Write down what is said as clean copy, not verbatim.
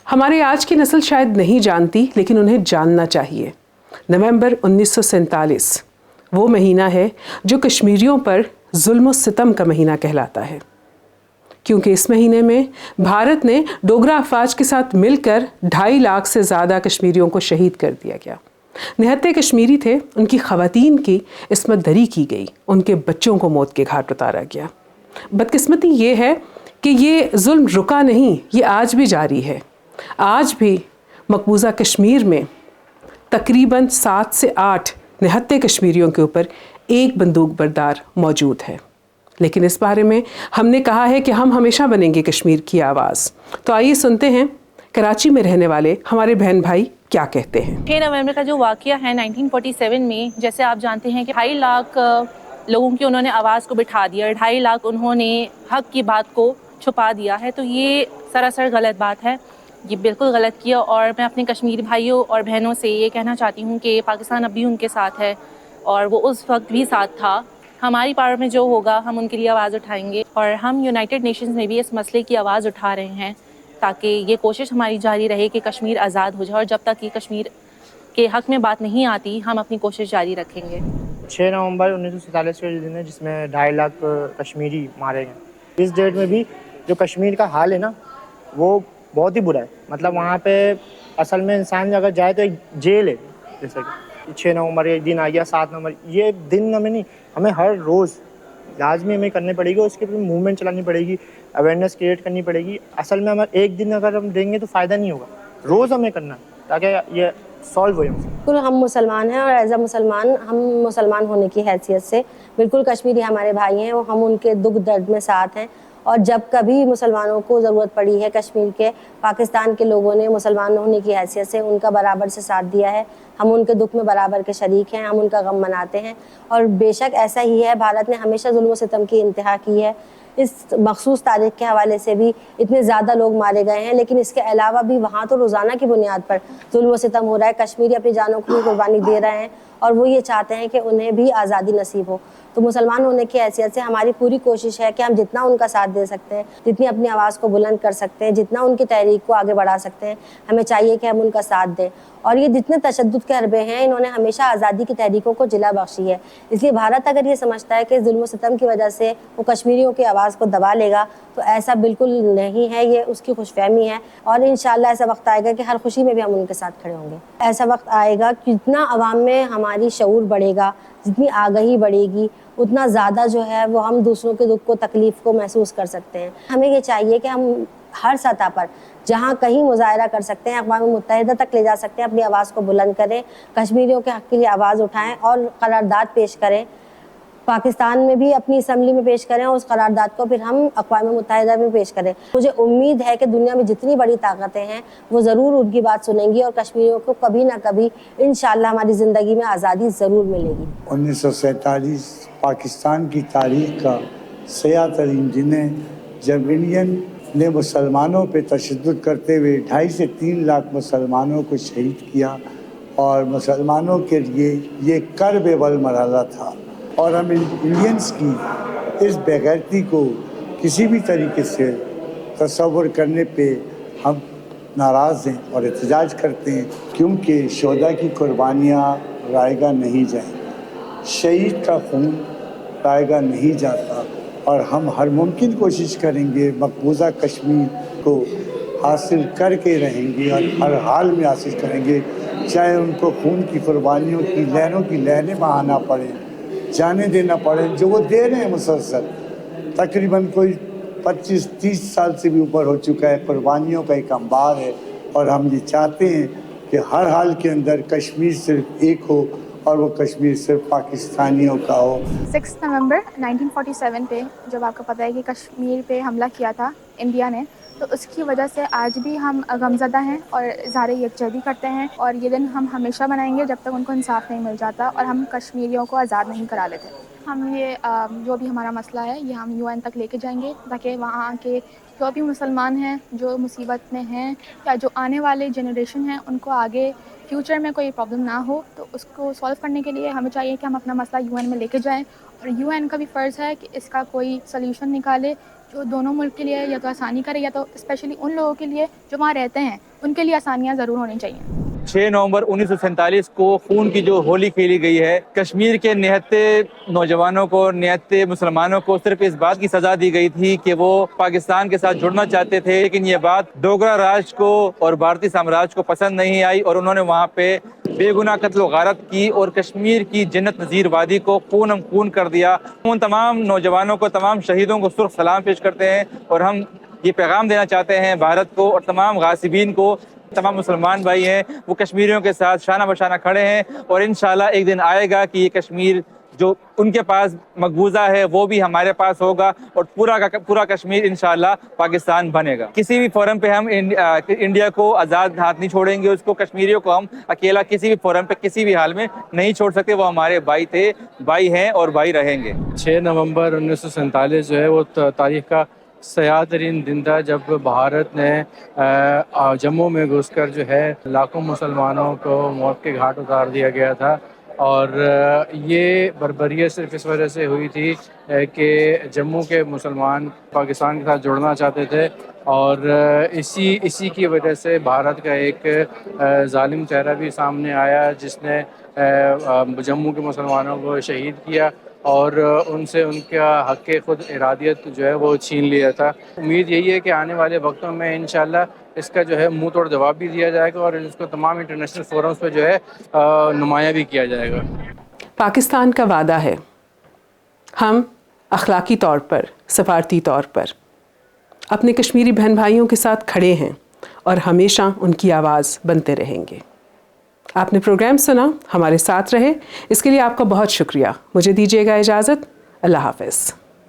हमारी आज की नस्ल शायद नहीं जानती, लेकिन उन्हें जानना चाहिए। नवंबर 1947 वो महीना है जो कश्मीरियों पर जुल्म सितम का महीना कहलाता है, क्योंकि इस महीने में भारत ने डोगरा अफवाज के साथ मिलकर 2.5 लाख से ज़्यादा कश्मीरियों को शहीद कर दिया गया। निहत्ते कश्मीरी थे, उनकी ख़वातीन की इस्मत दरी की गई, उनके बच्चों को मौत के घाट उतारा गया। बदकिस्मती ये है कि ये जुल्म रुका नहीं, ये आज भी जारी है। आज भी मकबूजा कश्मीर में तकरीबन 7 से 8 निहत्ते कश्मीरियों के ऊपर एक बंदूक बरदार मौजूद है। लेकिन इस बारे में हमने कहा है कि हम हमेशा बनेंगे कश्मीर की आवाज़। तो आइए सुनते हैं कराची में रहने वाले हमारे बहन भाई क्या कहते हैं। 6 नवंबर का जो वाक़या है 1947 में, जैसे आप जानते हैं कि 2.5 लाख लोगों की उन्होंने आवाज़ को बिठा दिया, 2.5 लाख उन्होंने हक़ की बात को छुपा दिया है। तो ये सरासर गलत बात है, ये बिल्कुल गलत किया। और मैं अपने कश्मीरी भाइयों और बहनों से ये कहना चाहती हूँ कि पाकिस्तान अब भी उनके साथ है और वो उस वक्त भी साथ था। हमारी पावर में जो होगा हम उनके लिए आवाज़ उठाएंगे और हम यूनाइटेड नेशंस में भी इस मसले की आवाज़ उठा रहे हैं ताकि ये कोशिश हमारी जारी रहे कि कश्मीर आज़ाद हो जाए। और जब तक ये कश्मीर के हक़ में बात नहीं आती, हम अपनी कोशिश जारी रखेंगे। 6 नवंबर 1947 का दिन है जिसमें 2.5 लाख कश्मीरी मारे गए। इस डेट में भी जो कश्मीर का हाल है ना, वो बहुत ही बुरा है। मतलब वहाँ पे असल में इंसान अगर जाए तो एक जेल है। जैसे कि 6 नवंबर एक दिन आ गया, 7 नवंबर, ये दिन हमें नहीं, हमें हर रोज़ लाजमी हमें करनी पड़ेगी, उसके लिए मूवमेंट चलानी पड़ेगी, अवेयरनेस क्रिएट करनी पड़ेगी। असल में हमें एक दिन अगर हम देंगे तो फ़ायदा नहीं होगा, रोज़ हमें करना है ताकि ये सॉल्व हो जाए। बिल्कुल हम मुसलमान हैं और एज अ मुसलमान हम मुसलमान होने की हैसियत से बिल्कुल कश्मीरी हमारे भाई हैं और हम उनके दुख दर्द में साथ हैं। और जब कभी मुसलमानों को ज़रूरत पड़ी है, कश्मीर के पाकिस्तान के लोगों ने मुसलमान होने की हैसियत से उनका बराबर से साथ दिया है। हम उनके दुख में बराबर के शरीक हैं, हम उनका गम मनाते हैं। और बेशक ऐसा ही है, भारत ने हमेशा जुल्म सितम की इंतहा की है। इस मखसूस तारीख के हवाले से भी इतने ज़्यादा लोग मारे गए हैं, लेकिन इसके अलावा भी वहाँ तो रोज़ाना की बुनियाद पर जुल्म सितम हो रहा है। कश्मीरी अपनी जानों की कुर्बानी दे रहे हैं और वो ये चाहते हैं कि उन्हें भी आज़ादी नसीब हो। तो मुसलमान होने की हैसियत से हमारी पूरी कोशिश है कि हम जितना उनका साथ दे सकते हैं, जितनी अपनी आवाज़ को बुलंद कर सकते हैं, जितना उनकी तहरीक को आगे बढ़ा सकते हैं, हमें चाहिए कि हम उनका साथ दें। और ये जितने तशद्दुद के हरबे हैं, इन्होंने हमेशा आज़ादी की तहरीकों को जिला बख्शी है। इसलिए भारत अगर ये समझता है कि जुल्म सितम की वजह से वो कश्मीरियों की आवाज़ को दबा लेगा, तो ऐसा बिल्कुल नहीं है, ये उसकी खुशफहमी है। और इंशाअल्लाह ऐसा वक्त आएगा कि हर खुशी में भी हम उनके साथ खड़े होंगे। ऐसा वक्त आएगा कि जितना आवाम में हमारी शऊर बढ़ेगा, जितनी आगाही बढ़ेगी, उतना ज़्यादा जो है वो हम दूसरों के दुख को, तकलीफ़ को महसूस कर सकते हैं। हमें ये चाहिए कि हम हर सतह पर जहाँ कहीं मुजाहरा कर सकते हैं, अक़वाम मुत्तहिदा तक ले जा सकते हैं, अपनी आवाज़ को बुलंद करें, कश्मीरियों के हक़ के लिए आवाज़ उठाएं और करारदाद पेश करें। पाकिस्तान में भी अपनी असम्बली में पेश करें और उस करारदाद को फिर हम अक़वाम मुत्तहिदा में पेश करें। मुझे उम्मीद है कि दुनिया में जितनी बड़ी ताकतें हैं वो ज़रूर उनकी बात सुनेंगी और कश्मीरियों को कभी ना कभी इंशाअल्लाह हमारी ज़िंदगी में आज़ादी ज़रूर मिलेगी। 1947 पाकिस्तान की तारीख़ का सयाह तरीन दिन है, जब इंडियन ने मुसलमानों पे तशद्दुद करते हुए 2.5 से 3 लाख मुसलमानों को शहीद किया और मुसलमानों के लिए ये कर्ब-ए-अव्वल मरहला था। और हम इंडियंस की इस बेगैरती को किसी भी तरीके से तसव्वुर करने पे हम नाराज़ हैं और एहतजाज करते हैं, क्योंकि शोहदा की कुर्बानियाँ रायगा नहीं जाएँ, शहीद का खून रायगा नहीं जाता। और हम हर मुमकिन कोशिश करेंगे, मकबूजा कश्मीर को हासिल करके रहेंगे और हर हाल में हासिल करेंगे, चाहे उनको खून की कुर्बानियों की लहरों की लहरें बहाना पड़े, जाने देना पड़े, जो वो दे रहे हैं मुसलसल। तकरीबन कोई 25-30 साल से भी ऊपर हो चुका है, कुर्बानियों का एक अंबार है। और हम ये चाहते हैं कि हर हाल के अंदर कश्मीर सिर्फ एक हो और वो कश्मीर सिर्फ पाकिस्तानियों का हो। 6 नवंबर 1947 पे जब आपको पता है कि कश्मीर पे हमला किया था इंडिया ने, तो उसकी वजह से आज भी हम गमज़दा हैं और इज़हार यकजहती करते हैं। और ये दिन हम हमेशा मनाएंगे जब तक उनको इंसाफ नहीं मिल जाता और हम कश्मीरियों को आज़ाद नहीं करा लेते। हम ये जो भी हमारा मसला है ये हम UN तक लेके जाएंगे ताकि वहाँ के जो भी मुसलमान हैं जो मुसीबत में हैं या जो आने वाले जनरेशन हैं उनको आगे फ्यूचर में कोई प्रॉब्लम ना हो, तो उसको सॉल्व करने के लिए हमें चाहिए कि हम अपना मसला UN में लेके जाएं। और UN का भी फ़र्ज़ है कि इसका कोई सल्यूशन निकाले जो दोनों मुल्क के लिए या तो आसानी करे या तो स्पेशली उन लोगों के लिए जो वहाँ रहते हैं उनके लिए आसानियाँ ज़रूर होनी चाहिए। 6 नवंबर 1947 को खून की जो होली खेली गई है, कश्मीर के निहत्ते नौजवानों को, निहत्ते मुसलमानों को सिर्फ इस बात की सज़ा दी गई थी कि वो पाकिस्तान के साथ जुड़ना चाहते थे, लेकिन ये बात डोगरा राज को और भारतीय साम्राज्य को पसंद नहीं आई और उन्होंने वहाँ पे बेगुनाह कत्ल व गारत की और कश्मीर की जन्नत नज़ीर वादी को खून खून कर दिया। उन तमाम नौजवानों को, तमाम शहीदों को सुर्ख सलाम पेश करते हैं और हम ये पैगाम देना चाहते हैं भारत को और तमाम गासिबीन को, तमाम मुसलमान भाई हैं वो कश्मीरियों के साथ शाना बशाना खड़े हैं और इंशाल्लाह एक दिन आएगा कि ये कश्मीर जो उनके पास मकबूजा है वो भी हमारे पास होगा और पूरा का पूरा कश्मीर इंशाल्लाह पाकिस्तान बनेगा। किसी भी फोरम पे हम इंडिया को आज़ाद हाथ नहीं छोड़ेंगे, उसको कश्मीरियों को हम अकेला किसी भी फोरम पे किसी भी हाल में नहीं छोड़ सकते। वो हमारे भाई थे, भाई हैं और भाई रहेंगे। 6 नवंबर 1947 जो है वो तारीख़ का सयाह तरीन दिन था जब भारत ने जम्मू में घुसकर जो है लाखों मुसलमानों को मौत के घाट उतार दिया गया था। और ये बर्बरियत सिर्फ इस वजह से हुई थी कि जम्मू के मुसलमान पाकिस्तान के साथ जुड़ना चाहते थे और इसी की वजह से भारत का एक जालिम चेहरा भी सामने आया जिसने जम्मू के मुसलमानों को शहीद किया और उनसे उनका हक़ ख़ुद इरादियत जो है वो छीन लिया था। उम्मीद यही है कि आने वाले वक्तों में इंशाल्लाह इसका जो है मुंह तोड़ जवाब भी दिया जाएगा और इसको तमाम इंटरनेशनल फोरम्स पे जो है नुमाया भी किया जाएगा। पाकिस्तान का वादा है, हम अखलाकी तौर पर, सफारती तौर पर अपने कश्मीरी बहन भाइयों के साथ खड़े हैं और हमेशा उनकी आवाज़ बनते रहेंगे। आपने प्रोग्राम सुना, हमारे साथ रहे, इसके लिए आपका बहुत शुक्रिया। मुझे दीजिएगा इजाज़त। अल्लाह हाफ़िज़।